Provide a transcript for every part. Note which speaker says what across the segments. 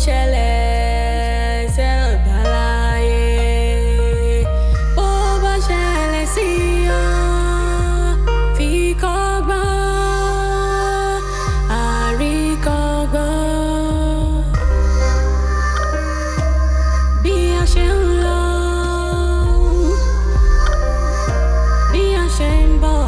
Speaker 1: ṣẹlẹ̀ ṣẹ̀dá láyé bó bá ṣẹlẹ̀ sí ọ fi kọ́gbọ́n àríkọ́gbọ́n bí a ṣe ń lọ bí a ṣe ń bọ̀.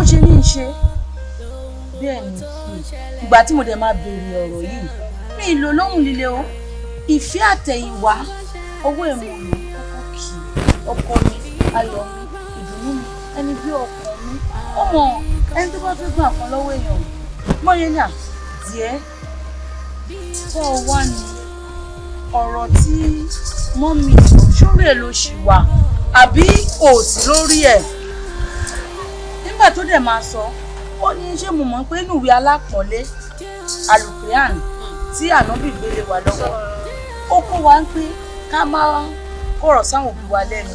Speaker 2: bó ṣe ní í ṣe bẹ́ẹ̀ ni ìgbà tí mo dẹ̀ máa béèrè ọ̀rọ̀ yìí mi ì lò lóhùn líle o ìfẹ́ àtẹ̀yìnwá owó ẹ̀mọ́ mi kọ́kọ́ kì í ọkọ mi ayọ̀ mi ìdùnnú mi ẹni bí ọkọ mi ọmọ ẹni tó bá fẹ́ gbà kan lọ́wọ́ èèyàn mọ́yẹ́nà díẹ̀ kọ́ ọ wá ní ọ̀rọ̀ tí mọ́mì ṣúrè ló ṣì wà àbí òsì lórí ẹ̀ nígbà tó dẹ̀ máa sọ ó ní ṣé mo mọ̀ pé inú ìwé alápọ̀nlé alukuran tí ànábì gbélé wa lọ́wọ́ ó kó wa ń pé ká máa kọ̀rọ̀ sáwọn òbí wa lẹ́nu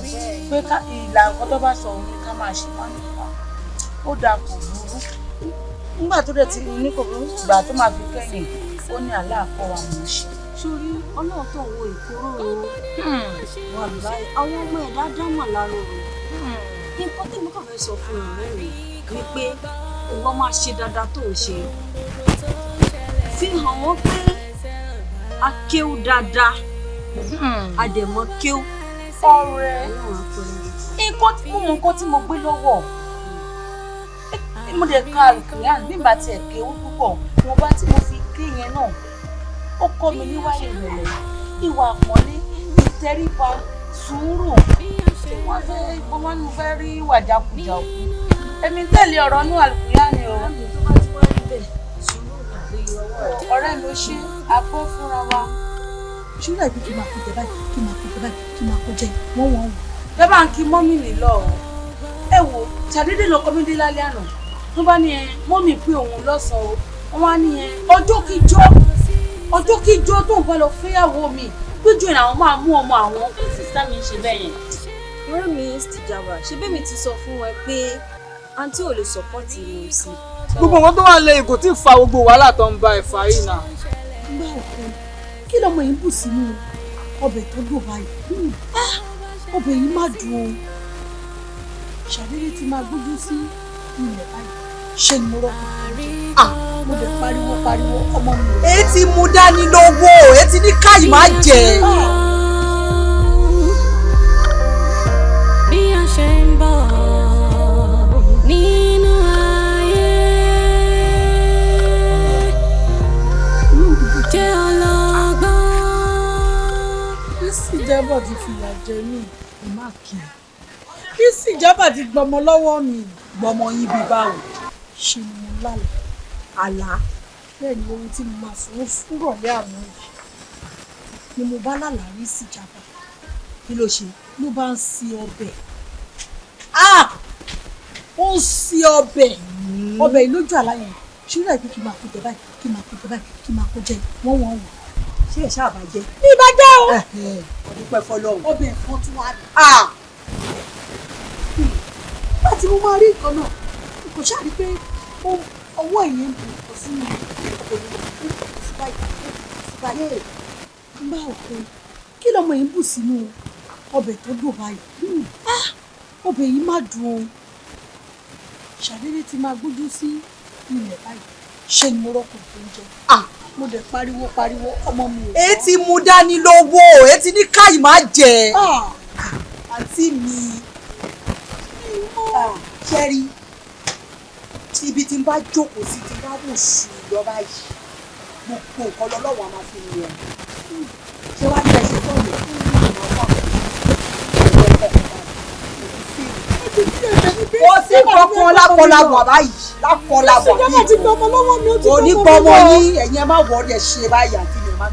Speaker 2: pé ìlànà kan tó bá sọ òun ni ká máa ṣe máa nípa ó dáa kò burú nígbà tó dẹ̀ ti ní kò burú ìgbà tó máa fi kẹ́yìn ó ní aláàkọ́ wa mọ̀ ọ́ ṣe.
Speaker 3: sórí ọlọ́run tó wo ìkóró wà láì àwọn ọmọ ẹ̀dá dámọ̀ lára rẹ̀ nǹkan tí mo kàn fẹ́ sọ fún ọ̀rẹ́ rẹ̀ ni pé ìwọ máa ṣe dáadáa tó ń ṣe fi hàn wọ́n pé a kéwú dáadáa a dẹ̀ mọ̀ kéwú.
Speaker 2: ọ̀rẹ́ nǹkan tí mo gbé lọ́wọ́ mo dẹ̀ ka àlùkìyàn nígbà tí ẹ̀ kéwú púpọ̀ mo bá tí mo fi ké yẹn náà ó kọ́ mi níwá ìrẹ̀lẹ̀ ìwà àpọ́nlé ìtẹríba sùúrù wọ́n fẹ́ rí ìwà jàkújàkú èmi tẹ̀lé ọ̀rọ̀ ní àlùkìyàn ni o. ọ̀rẹ́ mi ò ṣe àpò fúnra wa.
Speaker 4: ṣúlá ìbí kí n máa kó jẹ báyìí kí n máa kó jẹ báyìí kí n máa kó jẹ wọ́n wọ́n wò.
Speaker 2: bẹ́ẹ̀ bá ń kí mọ́mì nílọ o ẹ wo ṣàdédé lọ kọ́mídé lálẹ́ àná tó bá ní ẹ mọ́mì pé òun lọ́sàn-án o wọ́n wá ní ẹ ọjọ́ kíjọ́ tó ń bá lọ fẹ́yàwó mi lójú ẹ̀ àwọn máa mú ọmọ àwọn sísá mi ṣe bẹ́ẹ̀ yẹn.
Speaker 3: ọ̀rẹ́ mi Tìjàwá ṣe bẹ́ẹ̀ mi ti sọ fún ẹ pé àǹtí ò lè sọ́pọ́ọ̀tì mi sí.
Speaker 5: gbogbo nǹkan tó wà lẹ́yìn kò tí ì fa gbogbo wàhálà tó ń ba ẹ̀fà yìí náà.
Speaker 4: gbá òkú kí lọmọ yìí ń bù sínú ọbẹ̀ tó dùn báyìí ọbẹ̀ yìí má dùn o ṣàdédé ti máa gbójú sí ilẹ̀ báyìí ṣe ni mo rọ́pò mo lè pariwo ọmọ mi.
Speaker 6: èyí ti mú dání lówó èyí ti ní káyì má jẹ.
Speaker 1: bí a ṣe ń bọ̀ nínú ayé jẹ́ ọlọ́gbọ́n.
Speaker 4: Bísí Ìjábọ̀ ti fìyà jẹ mí má kí i. Bísí Ìjábọ̀ ti gbọmọ lọ́wọ́ mi.
Speaker 6: gbọmọ yín bíi báwo.
Speaker 4: ṣe ni mo lálẹ́ àlá bẹ́ẹ̀ ni ohun tí mo máa fún fúrọ̀lẹ́ àná yìí ni mo bá lálàá rí sí Ìjábọ̀.
Speaker 6: kí ló ṣe.
Speaker 4: ló bá ń ṣe ọbẹ̀ ó ń ṣe ọbẹ̀ yìí lójú àlá yẹn ṣúlẹ̀ ìpín kí n máa kó jẹ báyìí kí n máa kó jẹ báyìí kí n máa kó jẹ wọ́n wò.
Speaker 6: ṣé ẹ̀ ṣáà bá jẹ́.
Speaker 4: ìbàjẹ́ o.
Speaker 6: ọdún pẹ́ fọlọ́run.
Speaker 4: ọbẹ̀ kan tún wá dé. bá ti mo máa rí nǹkan náà kò ṣáà rí pé ọwọ́ ìyẹn bù kò sí mi kò ní báyìí nígbà òkú kí lọmọ yìí bù sínú ọbẹ̀ tó dùn báyìí ọbẹ̀ yìí má dùn o ṣàdédé ti máa gbójú sí ilẹ̀ báyìí ṣé ni mo rọ́kùn tó ń jẹ mo dẹ̀ pariwo ọmọ mi ò.
Speaker 6: èyí ti mú dání lówó èyí ti ní káyì má jẹ. àǹtí mi ṣẹ́rí ibi tí n bá jókòó sí tí n bá wò sùn lọ báyìí gbogbo nǹkan lọ́lọ́wọ́ a máa fi ń yẹ ṣé wàá ní ẹ̀ṣẹ̀ tó yẹ kò sí kankan lápọ̀láwọ̀ báyìí lápọ̀láwọ̀ bíi onígbọmọ yín ẹ̀yin ẹ má wọlé ẹ̀ ṣe báyìí àti mi má.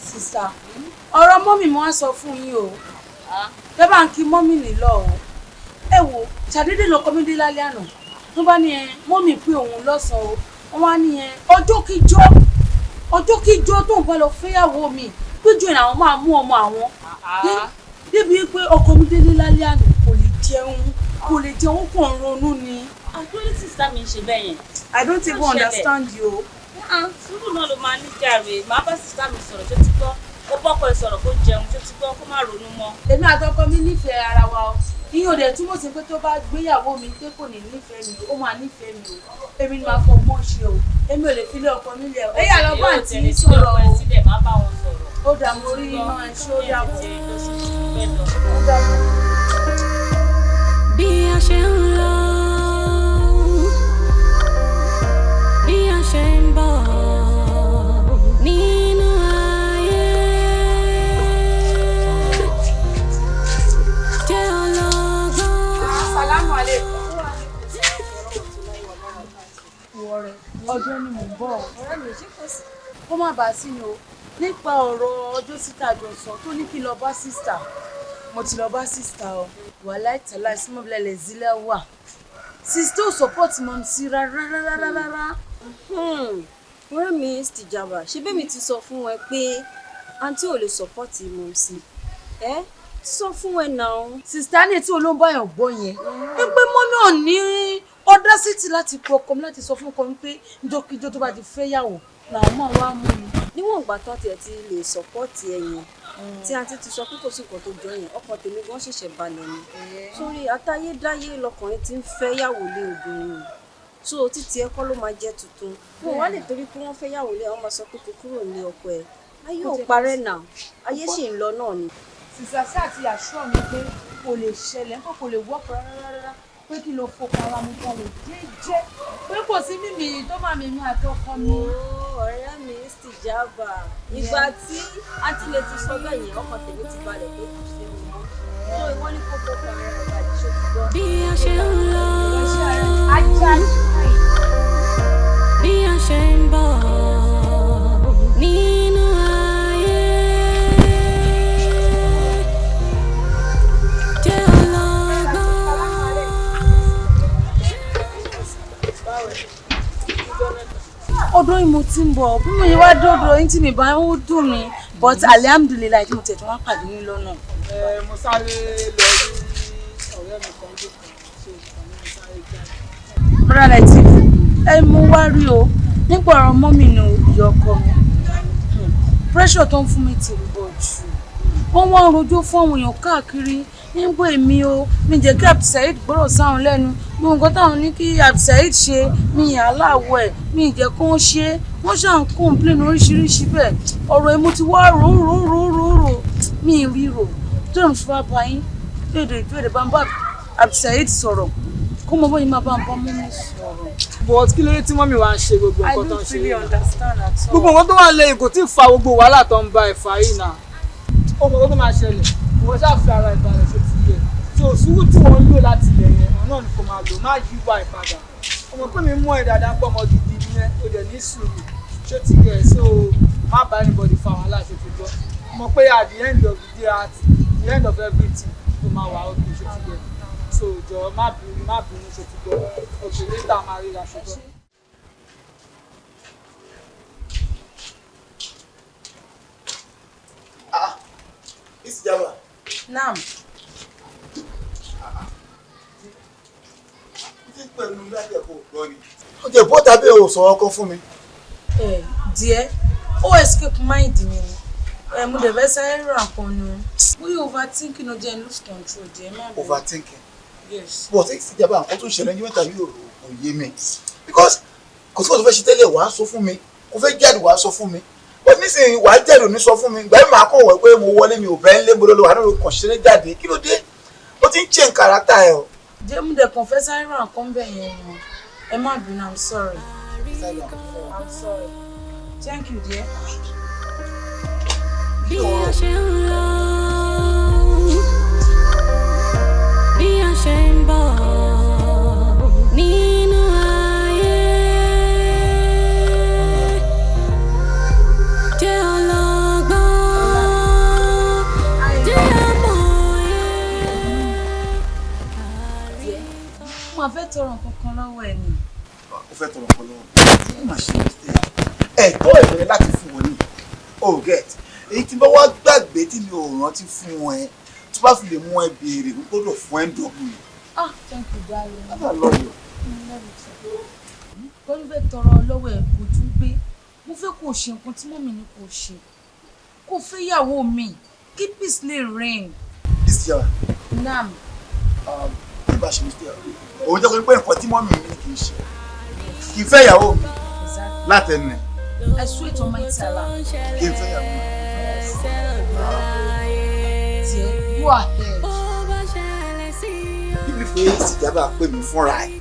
Speaker 2: Sísá ọ̀rọ̀ mọ́mì mo wá sọ fún yín o bẹ́ẹ̀ bá ń kí mọ́mì nílọ o ẹ wo ṣàdédé lọkọ mi dé lálẹ́ àná tó bá ní mọ́mì pé òun lọ́sàn-án o wọ́n wá ní ọjọ́ kíjọ́ tó ń bá lọ fẹ́yàwó mi péjú ẹ̀ àwọn máa mú ọmọ àwọn débi pé ọkọ mi délé lálẹ́ àná kò lè jẹun kò ń ronú ni.
Speaker 3: àdúrà sísá mi ń ṣe bẹ́ẹ̀ yẹn.
Speaker 2: I don't even understand you.
Speaker 3: sùúrù náà ló máa ní jàre màá bá sísá mi sọ̀rọ̀ tó ti gbọ́ ó bọ́kọ ẹ̀ sọ̀rọ̀ kó jẹun tó ti gbọ́ kó má ronú mọ́.
Speaker 2: èmi àtọkọ mi nífẹ̀ẹ́ ara wa o ìyẹn ò dẹ̀ túmọ̀ sí pé tó bá gbéyàwó mi pé kò ní nífẹ̀ẹ́ mi ó máa nífẹ̀ẹ́ mi o èmi ni màá fọ mọ́ ṣe o èmi ò lè fi lé ọkọ mi lẹ̀ o ẹ̀yà lọ́gbọ́n àti ní sọ̀rọ̀ o ó dà mo rí iná ẹ̀ ṣé ó dà mọ́.
Speaker 1: bí a ṣe ń lọ bí a ṣe ń bọ̀ nínú ayé jẹ́ ọlọ́gbọ́n.
Speaker 2: Assalamu alaikum. ọjọ́ ni mò ń bọ̀ ọ̀rẹ́ mi ṣé kò sí kó má bàa sí ni o nípa ọ̀rọ̀ ọjọ́ síta jọ sọ tó ní kí lọ bá sísítà mo ti lọ bá sísítà o wàhálà ìtàlá ìsúnmọ́bìlẹ̀ zílẹ̀ wà sísítà ò support mọ́ sí rárá.
Speaker 3: ọ̀rẹ́ mi Stijaba ṣé bẹ́ẹ̀ mi ti sọ fún ẹ pé àǹtí ò lè support mọ́ sí ẹ sọ fún ẹ náà.
Speaker 2: sísítà ní tí olóńbáyàn gbọ́ yẹn pé mọ́mí ò ní audacity láti pe ọkọ mi láti sọ fún ọkọ mi pé ìjọkíjọ tó bá ti fẹ́ yàwó làwọn máa wá mú mi.
Speaker 3: níwọ̀n ìgbà tó tiẹ̀ ti lè sọ́pọ́ọ̀tì ẹ̀yìn tí àǹtí ti sọ pé kò sí nǹkan tó jọ yẹn ọkàn tèmi gan ṣẹ̀ṣẹ̀ balẹ̀ ni sórí àtayédáyé lọkùnrin ti ń fẹ́ yàwó lé obìnrin so títí ẹ̀kọ́ ló máa jẹ́ tuntun wọn wá lè torí pé wọ́n fẹ́ yàwó lé àwọn máa sọ pé kò kúrò ní ọkọ ẹ̀ ayé ò parẹ́ náà ayé sì ń lọ náà ni.
Speaker 2: sísàsí àti àṣọ mi pé kò lè ṣẹlẹ̀ nǹkan kò lè wọ́pọ̀ rárá pé kí ló fọkàn ara mi balẹ̀ jẹ́jẹ́ pé kò sí mímì tó máa mímí àtọkọ mi.
Speaker 3: ọ̀rẹ́ mi Stijaba ìgbà tí àǹtí lè ti sọ bẹ́ẹ̀ yẹn ọkàn tèmi ti balẹ̀ pé kò sí mi mọ́ so ìwọ ní kó fọkàn ara rẹ̀ balẹ̀ ṣó ti gbọ́.
Speaker 1: bí a ṣe ń lọ bí a ṣe ń bọ̀ nínú ayé jẹ́ ọlọ́gbọ́n.
Speaker 2: ọdún yìí mo ti ń bọ̀ bí mo yẹ wá dọ́dọ̀ yín tí mi bá ń dùn mí but alhamdulilayi tí mo tẹ̀ tí wọ́n pàdé yín lọ́nà.
Speaker 5: mo sáré lọ rí ọ̀rẹ́ mi kan tó kàn ṣe ìkànnì mo sáré jáde.
Speaker 2: brother Lateef mo wá rí o nípa ọ̀rọ̀ mọ́mì ní ìyá ọkọ mi pressure tó ń fún mi ti pọ̀ jù wọ́n wá ń rojọ́ fún àwọn èèyàn káàkiri nígbà èmi o mi jẹ́ kí Abdulsaheed gbọ́rọ̀ sáwọn lẹ́nu mo nǹkan táwọn ní kí Abdulsaheed ṣe mi yàn aláwọ̀ ẹ̀ mi jẹ́ kó ń ṣe wọ́n ṣàn complain oríṣiríṣi bẹ́ẹ̀ ọ̀rọ̀ èmo ti wá rò mi ríro tó lè fi wá bá yín èdè bá ń bá Abdulsaheed sọ̀rọ̀ kó mọ bóyá máa bá ń bá mú mi sọ̀rọ̀.
Speaker 5: but kí ló dé tí mọ́mí wa ń ṣe gbogbo nǹkan tó ń ṣe
Speaker 2: I don't really understand at all.
Speaker 5: gbogbo nǹkan tó wà lẹ́yìn kò tí ì fa gbogbo wàhálà tó ń bá ẹ̀ fà yìí náà ó mọ̀ tó máa ṣẹlẹ̀ wọ́n ṣàfihàn ara ìbàlẹ̀ tó ti yẹ tí òṣùwù tí wọ́n ń lò láti ilẹ̀ yẹn ọ̀nà ni kò máa lò má yí wá ìpadà ọmọ pé mi mú ẹ̀ dáadáa pọ̀ ọmọ gidi nìyẹn ó dẹ̀ ní sùúrù ṣé ti yẹ so má bá anybody fa wàhálà ṣe ti gbọ́ ọmọ pé at the end of the day at the end of everything tó máa wà ókè ṣé ti yẹ so jọ má bínú ṣe ti gbọ́ òkè later máa ríra ṣùgbọ́n.
Speaker 7: Ìsìjàmbá.
Speaker 2: Naam.
Speaker 7: Pẹ̀lú lájẹ̀ kò gbọ́ ni. Ó jẹ́ bọ́tà bí o sọ ọkọ fún mi.
Speaker 2: Díẹ̀, ó escape mind mi ni. Mo dẹ̀ fẹ́ sáré rà kan nu. We overthinking or just lose control díẹ̀ má bẹ̀rẹ̀.
Speaker 7: Overthinking.
Speaker 2: Yes.
Speaker 7: But ìsìjàmbá nǹkan tó ṣẹlẹ̀ ní mẹ́ta yóò kò yé mi. Because kò sí kò tó fẹ́ ṣe tẹ́lẹ̀ wàá sọ fún mi. Kò fẹ́ jáde wàá sọ fún mi. But nísìnyí wàá jáde ò ní sọ fún mi. Ìgbà yìí máa kọ̀ wẹ̀ pé mo wọlé mi ò bẹ́ẹ̀ lé mo lọ́lọ́ wà nínú kàn ṣeré jáde. Kí ló dé? Ó ti ń change character ẹ o.
Speaker 2: Díẹ̀ mo dẹ̀ kàn fẹ́ sáré rà kan bẹ̀ yẹn ni. Ẹ má bínú, I'm sorry. I'm sorry. Thank you, dear.
Speaker 1: Bí a ṣe ń lọ, bí a ṣe ń bọ̀ nínú ayé, jẹ́ ọlọ́gbọ́n, jẹ́ amòye.
Speaker 2: Mo máa fẹ́ tọrọ nǹkan kan lọ́wọ́ ẹ ni.
Speaker 7: Ó fẹ́ tọrọ nǹkan lọ́wọ́ mi. Ó máa ṣe ẹ̀tọ́ ìbẹ̀rẹ̀ láti fún wọn ní. Oh get. Èyí tí bá wá gbàgbé tí mi ò rántí fún ẹ tó bá fi lè mú ẹ béèrè n gbọ́dọ̀ fún ẹ dọ́gbù.
Speaker 2: Thank you, darling.
Speaker 7: That's a lawyer.
Speaker 2: Kọ́ni fẹ́ tọrọ lọ́wọ́ ẹ̀ kò tún pé mo fẹ́ kó ṣe nǹkan tí mọ́mì ní kò ṣe. Kó fẹ́ ìyàwó mi kí peace lè reign.
Speaker 7: This year.
Speaker 2: Naam.
Speaker 7: Bí bá ṣe mi tẹ́ òun jẹ́ pé nǹkan tí mọ́mì ní kì í ṣe. Kì í fẹ́ ìyàwó mi látẹnu ẹ̀.
Speaker 2: I swear to my Allah.
Speaker 7: Kì í fẹ́ ìyàwó mi.
Speaker 2: Dear, you are here.
Speaker 7: Bíbí pé ìsìjàmbá pè mí fúnra ẹ̀.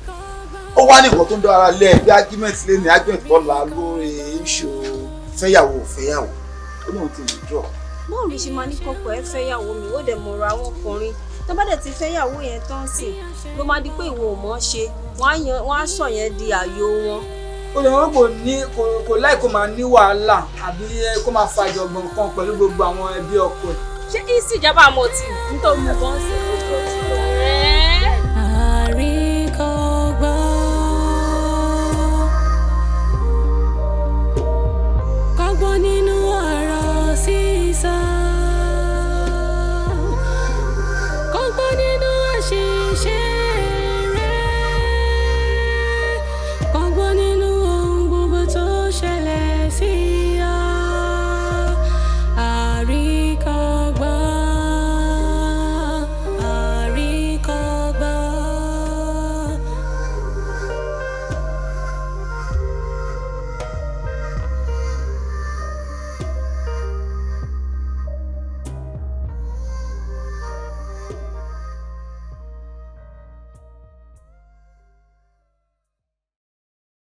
Speaker 7: Ó wá ní nǹkan tó ń dọ́ ara lẹ̀ bí argument lé ní argument bọ́ọ̀lá lórí iṣu fẹ́yàwó fẹ́yàwó. Ó lóun ti withdraw.
Speaker 3: Báwo ló ṣe máa ní kọ́kọ́ ẹ fẹ́yàwó mi ó dẹ̀ mọ̀rọ̀ àwọn ọkùnrin tó bá dẹ̀ ti fẹ́yàwó yẹn tán sí ló máa di pé ìwọ ò mọ̀ ṣe wọ́n á sọ yẹn di ààyò wọn.
Speaker 5: Ó lè wọ́n kò láì kó máa ní wàhálà àbí kó máa fa ìjọ̀gbọ̀n kan pẹ̀lú gbogbo àwọn ẹbí ọkọ ẹ̀.
Speaker 3: Ṣé ìsìjàmbá mo ti nítorí mo bọ́ ń sè é?